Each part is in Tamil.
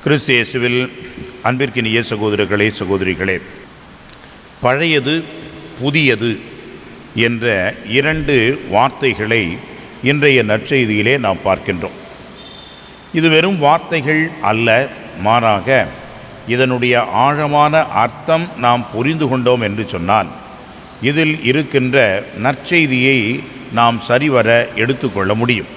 கிறிஸ்து இயேசுவில் அன்பிற்கினிய சகோதரர்களே சகோதரிகளே, பழையது புதியது என்ற இரண்டு வார்த்தைகளை இன்றைய நற்செய்தியிலே நாம் பார்க்கின்றோம். இது வெறும் வார்த்தைகள் அல்ல, மாறாக இதனுடைய ஆழமான அர்த்தம் நாம் புரிந்து கொண்டோம் என்று சொன்னால் இதில் இருக்கின்ற நற்செய்தியை நாம் சரிவர எடுத்துக்கொள்ள முடியும்.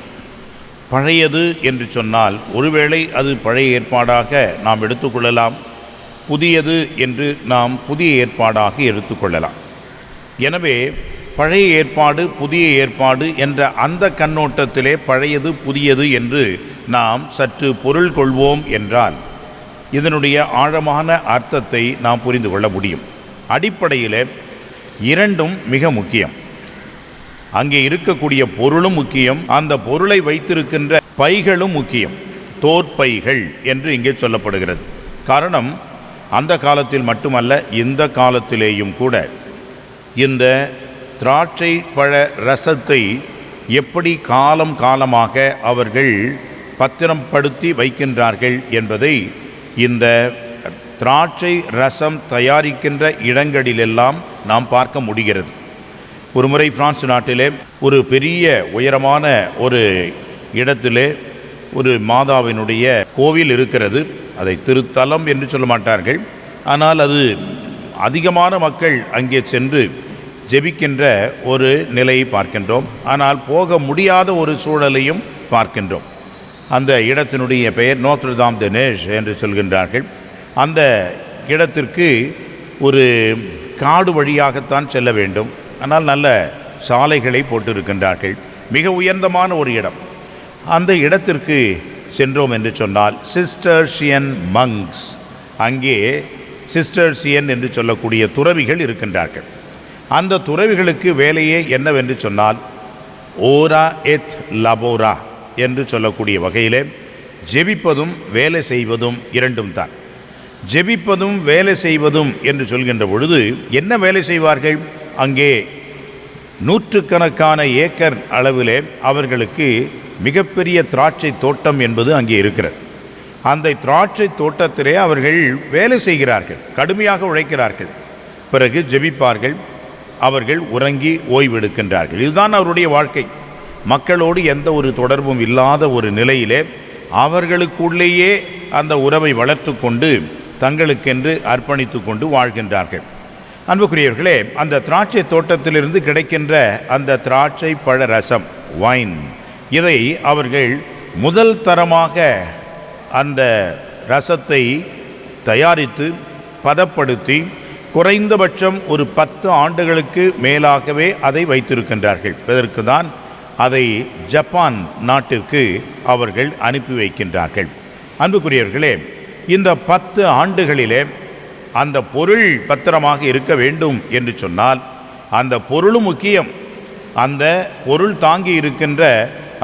பழையது என்று சொன்னால் ஒருவேளை அது பழைய ஏற்பாடாக நாம் எடுத்துக்கொள்ளலாம், புதியது என்று நாம் புதிய ஏற்பாடாக எடுத்துக்கொள்ளலாம். எனவே பழைய ஏற்பாடு புதிய ஏற்பாடு என்ற அந்த கண்ணோட்டத்திலே பழையது புதியது என்று நாம் சற்று பொருள் கொள்வோம் என்றால் இதனுடைய ஆழமான அர்த்தத்தை நாம் புரிந்து கொள்ள முடியும். அடிப்படையில் இரண்டும் மிக முக்கியம். அங்கே இருக்கக்கூடிய பொருளும் முக்கியம், அந்த பொருளை வைத்திருக்கின்ற பைகளும் முக்கியம். தோற்பைகள் என்று இங்கே சொல்லப்படுகிறது. காரணம், அந்த காலத்தில் மட்டுமல்ல, இந்த காலத்திலேயும் கூட இந்த திராட்சை பழ ரசத்தை எப்படி காலம் காலமாக அவர்கள் பத்திரப்படுத்தி வைக்கின்றார்கள் என்பதை இந்த திராட்சை ரசம் தயாரிக்கின்ற இடங்களிலெல்லாம் நாம் பார்க்க முடிகிறது. ஒரு முறை பிரான்ஸ் நாட்டிலே ஒரு பெரிய உயரமான ஒரு இடத்திலே ஒரு மாதாவினுடைய கோவில் இருக்கிறது. அதை திருத்தலம் என்று சொல்ல மாட்டார்கள், ஆனால் அது அதிகமான மக்கள் அங்கே சென்று ஜெபிக்கின்ற ஒரு நிலையை பார்க்கின்றோம். ஆனால் போக முடியாத ஒரு சூழலையும் பார்க்கின்றோம். அந்த இடத்தினுடைய பெயர் நோத்ரதாம் தி நேஷ் என்று சொல்கின்றார்கள். அந்த இடத்திற்கு ஒரு காடு வழியாகத்தான் செல்ல வேண்டும், ஆனால் நல்ல சாலைகளை போட்டிருக்கின்றார்கள். மிக உயர்ந்தமான ஒரு இடம். அந்த இடத்திற்கு சென்றோம் என்று சொன்னால் சிஸ்டர்ஷியன் மங்க்ஸ், அங்கே சிஸ்டர்ஷியன் என்று சொல்லக்கூடிய துறவிகள் இருக்கின்றார்கள். அந்த துறவிகளுக்கு வேலையே என்னவென்று சொன்னால் ஓரா எத் லபோரா என்று சொல்லக்கூடிய வகையிலே ஜெபிப்பதும் வேலை செய்வதும் இரண்டும் தான். ஜெபிப்பதும் வேலை செய்வதும் என்று சொல்கின்ற பொழுது என்ன வேலை செய்வார்கள்? அங்கே நூற்றுக்கணக்கான ஏக்கர் அளவிலே அவர்களுக்கு மிகப்பெரிய திராட்சை தோட்டம் என்பது அங்கே இருக்கிறது. அந்த திராட்சை தோட்டத்திலே அவர்கள் வேலை செய்கிறார்கள், கடுமையாக உழைக்கிறார்கள். பிறகு ஜெபிப்பார்கள், அவர்கள் உறங்கி ஓய்வெடுக்கின்றார்கள். இதுதான் அவருடைய வாழ்க்கை. மக்களோடு எந்த ஒரு தொடர்பும் இல்லாத ஒரு நிலையிலே அவர்களுக்குள்ளேயே அந்த உறவை வளர்த்து கொண்டு தங்களுக்கென்று அர்ப்பணித்து கொண்டு வாழ்கின்றார்கள். அன்புக்குரியவர்களே, அந்த திராட்சை தோட்டத்திலிருந்து கிடைக்கின்ற அந்த திராட்சை பழ ரசம், வைன், இதை அவர்கள் முதல் தரமாக அந்த ரசத்தை தயாரித்து பதப்படுத்தி குறைந்தபட்சம் ஒரு 10 ஆண்டுகளுக்கு மேலாகவே அதை வைத்திருக்கின்றார்கள். இதற்கு தான் அதை ஜப்பான் நாட்டிற்கு அவர்கள் அனுப்பி வைக்கின்றார்கள். அன்புக்குரியவர்களே, இந்த 10 ஆண்டுகளிலே அந்த பொருள் பத்திரமாக இருக்க வேண்டும் என்று சொன்னால் அந்த பொருளும் முக்கியம். அந்த பொருள் தாங்கி இருக்கின்ற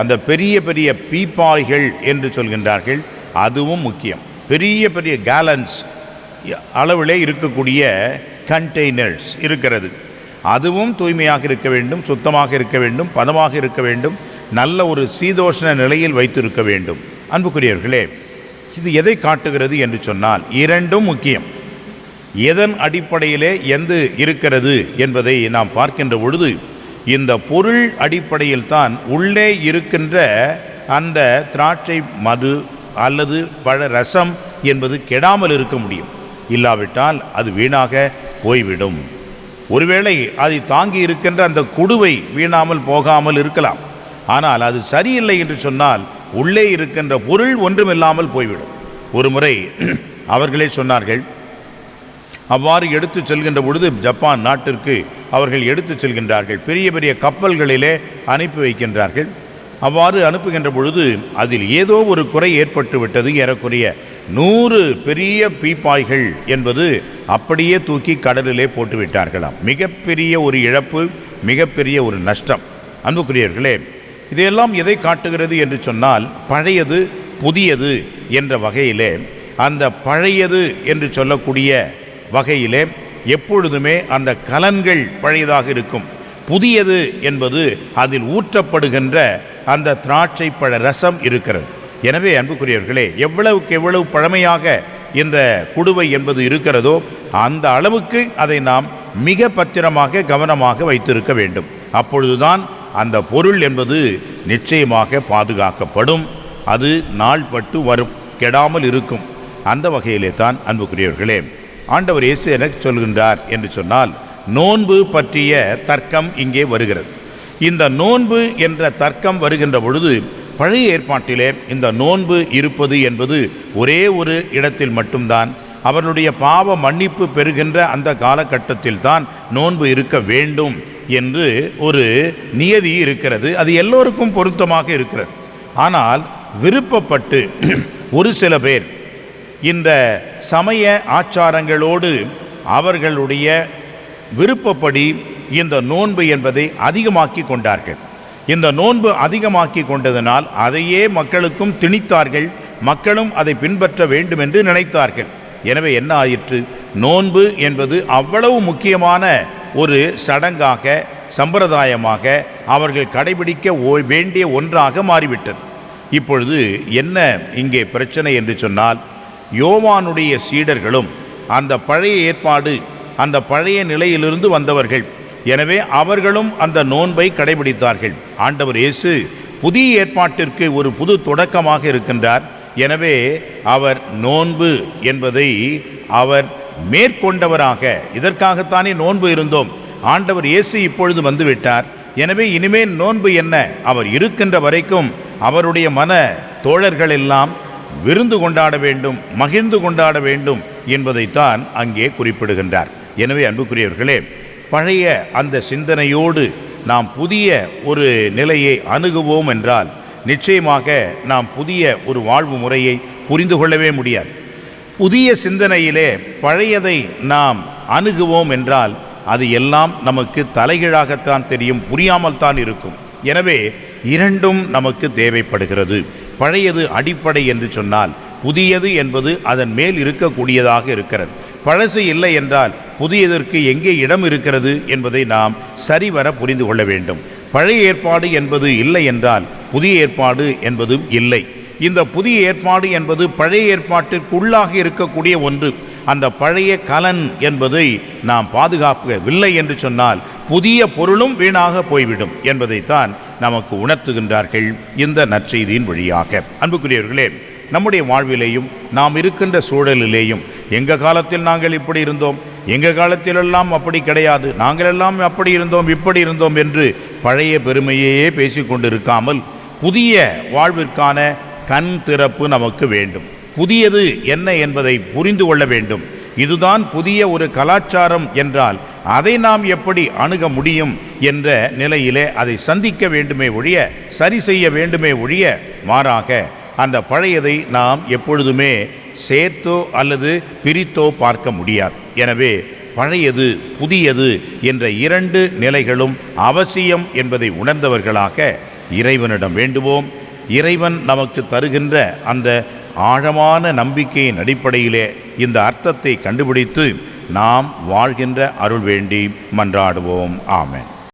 அந்த பெரிய பெரிய பீப்பாய்கள் என்று சொல்கின்றார்கள், அதுவும் முக்கியம். பெரிய பெரிய கேலன்ஸ் அளவிலே இருக்கக்கூடிய கண்டெய்னர்ஸ் இருக்கிறது, அதுவும் தூய்மையாக இருக்க வேண்டும், சுத்தமாக இருக்க வேண்டும், பதமாக இருக்க வேண்டும், நல்ல ஒரு சீதோஷ்ண நிலையில் வைத்திருக்க வேண்டும். அன்புக்குரியவர்களே, இது எதை காட்டுகிறது என்று சொன்னால் இரண்டும் முக்கியம். எதன் அடிப்படையிலே எந்து இருக்கிறது என்பதை நாம் பார்க்கின்ற பொழுது இந்த பொருள் அடிப்படையில் தான் உள்ளே இருக்கின்ற அந்த திராட்சை மது அல்லது பழ ரசம் என்பது கெடாமல் இருக்க முடியும். இல்லாவிட்டால் அது வீணாக போய்விடும். ஒருவேளை அதை தாங்கி இருக்கின்ற அந்த குடுவை வீணாமல் போகாமல் இருக்கலாம், ஆனால் அது சரியில்லை என்று சொன்னால் உள்ளே இருக்கின்ற பொருள் ஒன்றுமில்லாமல் போய்விடும். ஒரு முறை அவர்களே சொன்னார்கள், அவ்வாறு எடுத்து செல்கின்ற பொழுது ஜப்பான் நாட்டிற்கு அவர்கள் எடுத்து செல்கின்றார்கள், பெரிய பெரிய கப்பல்களிலே அனுப்பி வைக்கின்றார்கள். அவ்வாறு அனுப்புகின்ற பொழுது அதில் ஏதோ ஒரு குறை ஏற்பட்டு விட்டது. ஏறக்குறைய 100 பெரிய பீப்பாய்கள் என்பது அப்படியே தூக்கி கடலிலே போட்டு விட்டார்களாம். மிகப்பெரிய ஒரு இழப்பு, மிகப்பெரிய ஒரு நஷ்டம். அன்புக்குரியவர்களே, இதையெல்லாம் எதை காட்டுகிறது என்று சொன்னால் பழையது புதியது என்ற வகையிலே, அந்த பழையது என்று சொல்லக்கூடிய வகையிலே எப்பொழுதுமே அந்த கலன்கள் பழையதாக இருக்கும். புதியது என்பது அதில் ஊற்றப்படுகின்ற அந்த திராட்சை பழ ரசம் இருக்கிறது. எனவே அன்புக்குரியவர்களே, எவ்வளவுக்கு எவ்வளவு பழமையாக இந்த குடுவை என்பது இருக்கிறதோ அந்த அளவுக்கு அதை நாம் மிக பத்திரமாக கவனமாக வைத்திருக்க வேண்டும். அப்பொழுதுதான் அந்த பொருள் என்பது நிச்சயமாக பாதுகாக்கப்படும். அது நாள்பட்டு வரும், கெடாமல் இருக்கும். அந்த வகையிலே தான் அன்புக்குரியவர்களே ஆண்டவர் இயேசு எனக்கு சொல்கின்றார் என்று சொன்னால், நோன்பு பற்றிய தர்க்கம் இங்கே வருகிறது. இந்த நோன்பு என்ற தர்க்கம் வருகின்ற பொழுது பழைய ஏற்பாட்டிலே இந்த நோன்பு இருப்பது என்பது ஒரே ஒரு இடத்தில் மட்டும்தான். அவர்களுடைய பாவ மன்னிப்பு பெறுகின்ற அந்த காலகட்டத்தில் தான் நோன்பு இருக்க வேண்டும் என்று ஒரு நியதி இருக்கிறது. அது எல்லோருக்கும் பொருத்தமாக இருக்கிறது. ஆனால் விருப்பப்பட்டு ஒரு சில பேர் இந்த சமய ஆச்சாரங்களோடு அவர்களுடைய விருப்பப்படி இந்த நோன்பு என்பதை அதிகமாக்கி கொண்டார்கள். இந்த நோன்பு அதிகமாக்கி கொண்டதனால் அதையே மக்களுக்கும் திணித்தார்கள். மக்களும் அதை பின்பற்ற வேண்டும் என்று நினைத்தார்கள். எனவே என்ன ஆயிற்று? நோன்பு என்பது அவ்வளவு முக்கியமான ஒரு சடங்காக, சம்பிரதாயமாக அவர்கள் கடைபிடிக்க வேண்டிய ஒன்றாக மாறிவிட்டது. இப்பொழுது என்ன இங்கே பிரச்சனை என்று சொன்னால், யோவானுடைய சீடர்களும் அந்த பழைய ஏற்பாடு, அந்த பழைய நிலையிலிருந்து வந்தவர்கள். எனவே அவர்களும் அந்த நோன்பை கடைபிடித்தார்கள். ஆண்டவர் இயேசு புதிய ஏற்பாட்டிற்கு ஒரு புது தொடக்கமாக இருக்கின்றார். எனவே அவர் நோன்பு என்பதை அவர் மேற்கொண்டவராக, இதற்காகத்தானே நோன்பு இருந்தோம், ஆண்டவர் இயேசு இப்பொழுது வந்துவிட்டார், எனவே இனிமேல் நோன்பு என்ன, அவர் இருக்கின்ற வரைக்கும் அவருடைய மன தோழர்கள் எல்லாம் விருந்து கொண்டாட வேண்டும், மகிழ்ந்து கொண்டாட வேண்டும் என்பதைத்தான் அங்கே குறிப்பிடுகின்றார். எனவே அன்புக்குரியவர்களே, பழைய அந்த சிந்தனையோடு நாம் புதிய ஒரு நிலையை அணுகுவோம் என்றால் நிச்சயமாக நாம் புதிய ஒரு வாழ்வு முறையை புரிந்து கொள்ளவே முடியாது. புதிய சிந்தனையிலே பழையதை நாம் அணுகுவோம் என்றால் அது எல்லாம் நமக்கு தலைகீழாகத்தான் தெரியும், புரியாமல் தான் இருக்கும். எனவே இரண்டும் நமக்கு தேவைப்படுகிறது. பழையது அடிப்படை என்று சொன்னால் புதியது என்பது அதன் மேல் இருக்கக்கூடியதாக இருக்கிறது. பழசு இல்லை என்றால் புதியதற்கு எங்கே இடம் இருக்கிறது என்பதை நாம் சரிவர புரிந்து கொள்ள வேண்டும். பழைய ஏற்பாடு என்பது இல்லை என்றால் புதிய ஏற்பாடு என்பதும் இல்லை. இந்த புதிய ஏற்பாடு என்பது பழைய ஏற்பாட்டிற்குள்ளாக இருக்கக்கூடிய ஒன்று. அந்த பழைய கலன் என்பதை நாம் பாதுகாக்கவில்லை என்று சொன்னால் புதிய பொருளும் வீணாக போய்விடும் என்பதைத்தான் நமக்கு உணர்த்துகின்றார்கள் இந்த நற்செய்தியின் வழியாக. அன்புக்குரியவர்களே, நம்முடைய வாழ்விலேயும் நாம் இருக்கின்ற சூழலிலேயும் எங்கள் காலத்தில் நாங்கள் இப்படி இருந்தோம், எங்கள் காலத்திலெல்லாம் அப்படி கிடையாது, நாங்களெல்லாம் அப்படி இருந்தோம் இப்படி இருந்தோம் என்று பழைய பெருமையே பேசிக்கொண்டிருக்காமல் புதிய வாழ்விற்கான கண் திறப்பு நமக்கு வேண்டும். புதியது என்ன என்பதை புரிந்து கொள்ள வேண்டும். இதுதான் புதிய ஒரு கலாச்சாரம் என்றால் அதை நாம் எப்படி அணுக முடியும் என்ற நிலையிலே அதை சந்திக்க வேண்டுமே ஒழிய, சரி செய்ய வேண்டுமே ஒழிய, மாறாக அந்த பழையதை நாம் எப்பொழுதுமே சேர்த்தோ அல்லது பிரித்தோ பார்க்க முடியாது. எனவே பழையது புதியது என்ற இரண்டு நிலைகளும் அவசியம் என்பதை உணர்ந்தவர்களாக இறைவனிடம் வேண்டுவோம். இறைவன் நமக்கு தருகின்ற அந்த ஆழமான நம்பிக்கையின் அடிப்படையிலே இந்த அர்த்தத்தை கண்டுபிடித்து நாம் வாழ்கின்ற அருள் வேண்டி மன்றாடுவோம். ஆமென்.